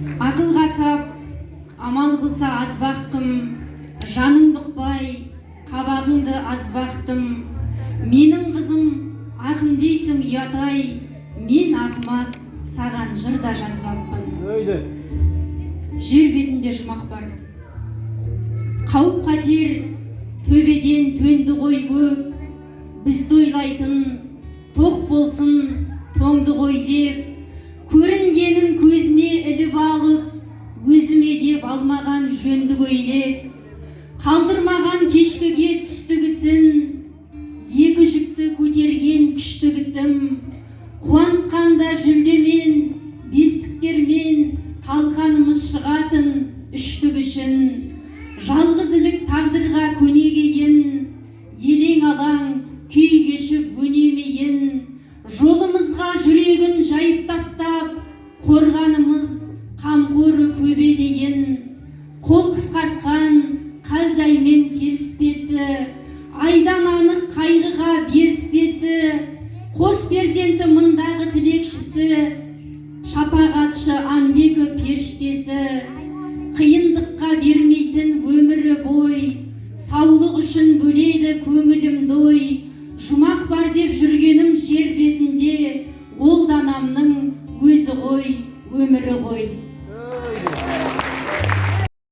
Ақылға сап, амал қылса азбаққым, жаныңды ұқпай, қабағыңды азбақтым. Менің қызым, ақын дейсің ұятай, мен ақымақ, саған жырда жазбаппын. Жер бетінде жұмақ бар. Қауіп қатер, төбеден төнді ғой көп, бізді ойлайтын, тоқ болсын, тоңды ғой деп, көрінгенін көзіне іліп алып, өзіме деп алмаған жөнді көйлеп, қалдырмаған кешкіге түстігісін, екі жүкті көтерген күштігісім, қуантқанда жүлдемен, бестіктермен, талқанымыз шығатын үштік үшін, жалғызілік тағдырға көнегейін, елең алаң күй кешіп өнемейін, жолымызға жүрегін жайып тастап, қорғанымыз қамқоры көбедейін, қол қысқартқан қалжаймен келіспесі, айдан анық қайғыға беріспесі, қос перзенті мұндағы тілекшісі, шапағатшы андегі періштесі, қиындыққа бермейтін өмірі бой, саулық үшін бөледі көңілім дой, жұмақ бар деп жүргенім жер бетінде,